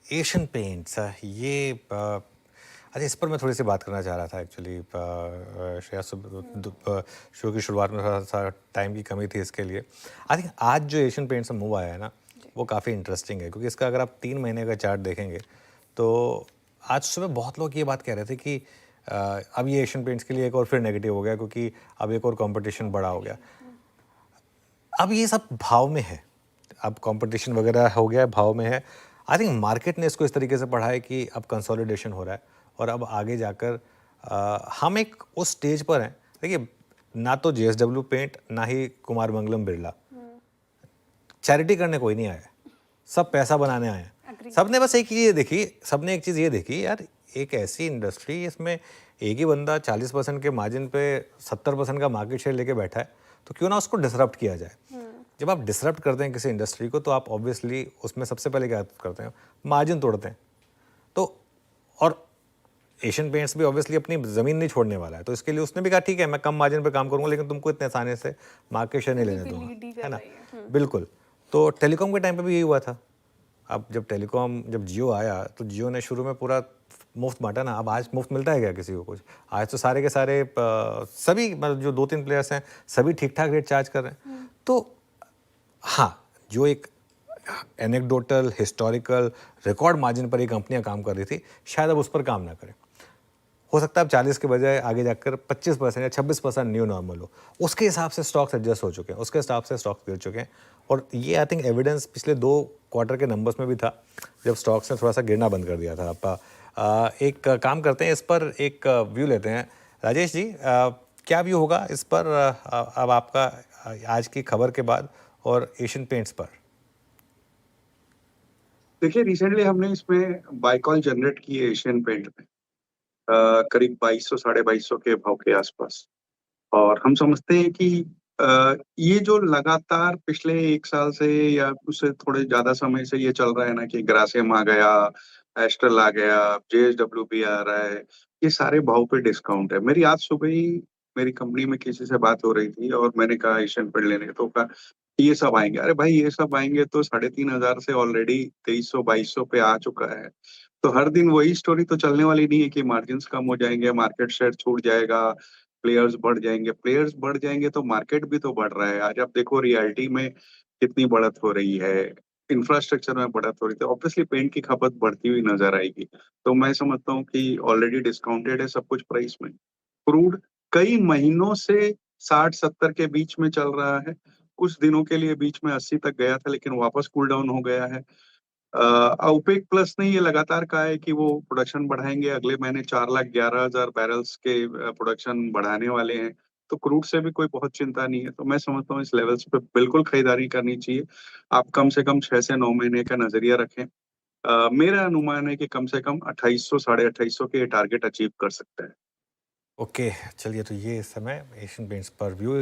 Asian paints ये अच्छा, इस पर मैं थोड़ी सी बात करना चाह रहा था एक्चुअली। शायद शो की शुरुआत में थोड़ा सा टाइम की कमी थी इसके लिए। आई थिंक आज जो एशियन पेंट्स का मूव आया है ना, वो काफ़ी इंटरेस्टिंग है, क्योंकि इसका अगर आप 3 महीने का चार्ट देखेंगे तो आज सुबह बहुत लोग ये बात कह रहे थे कि अब ये एशियन पेंट्स के लिए एक और फिर नेगेटिव हो गया, क्योंकि अब एक और कंपटीशन बड़ा हो गया। अब ये सब भाव में है, अब कंपटीशन वगैरह हो गया, भाव में है। आई थिंक मार्केट ने इसको इस तरीके से पढ़ा है कि अब कंसोलिडेशन हो रहा है और अब आगे जाकर हम एक उस स्टेज पर हैं। देखिए, ना तो जेएसडब्ल्यू पेंट ना ही कुमार मंगलम बिरला चैरिटी करने कोई नहीं आया, सब पैसा बनाने आए हैं। सबने बस एक ये देखी, सबने एक चीज़ ये देखी, यार एक ऐसी इंडस्ट्री, इसमें एक ही बंदा 40% के मार्जिन पे 70% का मार्केट शेयर लेके बैठा है, तो क्यों ना उसको डिसरप्ट किया जाए। जब आप डिसरप्ट करते हैं किसी इंडस्ट्री को, तो आप ऑब्वियसली उसमें सबसे पहले क्या करते हैं, मार्जिन तोड़ते हैं। तो और एशियन पेंट्स भी ऑब्वियसली अपनी ज़मीन नहीं छोड़ने वाला है, तो इसके लिए उसने भी कहा ठीक है, मैं कम मार्जिन पे काम करूंगा, लेकिन तुमको इतने आसानी से मार्केट शेयर नहीं लेने दूंगा, है ना। बिल्कुल। तो टेलीकॉम के टाइम पे भी यही हुआ था। अब जब जियो आया, तो जियो ने शुरू में पूरा मुफ्त बांटा ना। अब आज मुफ्त मिलता है क्या किसी को कुछ? आज तो सारे के सारे सभी, मतलब जो 2-3 प्लेयर्स हैं, सभी ठीक ठाक रेट चार्ज कर रहे हैं। तो हाँ, जो एक एनेक्डोटल, हिस्टोरिकल, रिकॉर्ड मार्जिन पर ये कंपनियां काम कर रही थी, शायद अब उस पर काम ना करें। हो सकता है अब 40 के बजाय आगे जाकर 25% या 26% न्यू नॉर्मल हो। उसके हिसाब से स्टॉक्स एडजस्ट हो चुके हैं, उसके हिसाब से स्टॉक्स गिर चुके हैं। और ये आई थिंक एविडेंस पिछले 2 क्वार्टर के नंबर्स में भी था, जब स्टॉक्स ने थोड़ा सा गिरना बंद कर दिया था। एक काम करते हैं, इस पर एक व्यू लेते हैं। राजेश जी, क्या व्यू होगा इस पर अब आपका, आज की खबर के बाद, और एशियन पेंट्स पर? देखिए, रिसेंटली हमने इसमें बाय कॉल जनरेट की है एशियन पेंट में, करीब 2200 साढ़े 2200 के भाव के आसपास। और हम समझते हैं कि ये जो लगातार पिछले 1 साल से या उससे थोड़े ज्यादा समय से ये चल रहा है ना कि ग्रासिम आ गया, एस्ट्रल आ गया, जेएसडब्ल्यू भी आ रहा है, ये सारे भाव पे डिस्काउंट है। मेरी आज सुबह ही मेरी कंपनी में किसी से बात हो रही थी और मैंने कहा एशियन पेंट लेने, तो कहा ये सब आएंगे। अरे भाई, ये सब आएंगे तो 3500 से ऑलरेडी 2300 2200 पे आ चुका है। तो हर दिन वही स्टोरी तो चलने वाली नहीं है कि मार्जिन कम हो जाएंगे, मार्केट शेयर छूट जाएगा, प्लेयर्स बढ़ जाएंगे तो मार्केट भी तो बढ़ रहा है। आज आप देखो रियलिटी में कितनी बढ़त हो रही है, इंफ्रास्ट्रक्चर में बढ़त हो रही है, तो ऑब्वियसली पेंट की खपत बढ़ती हुई नजर आएगी। तो मैं समझता हूँ कि ऑलरेडी डिस्काउंटेड है सब कुछ प्राइस में। क्रूड कई महीनों से 60-70 के बीच में चल रहा है, कुछ दिनों के लिए बीच में 80 तक गया था, लेकिन वापस कूल डाउन हो गया है। ओपेक प्लस ने ये लगातार कहा है कि वो प्रोडक्शन बढ़ाएंगे, अगले महीने 4,11,000 बैरल्स के प्रोडक्शन बढ़ाने वाले हैं। तो क्रूड से भी कोई बहुत चिंता नहीं है, तो मैं समझता हूँ इस लेवल्स पे बिल्कुल खरीदारी करनी चाहिए। आप कम से कम 6 से 9 महीने का नजरिया रखें। मेरा अनुमान है कि कम से कम 2800 साढ़े 2800 के टारगेट अचीव कर सकते हैं। ओके, चलिए, तो ये इस समय एशियन पेंट्स पर व्यू।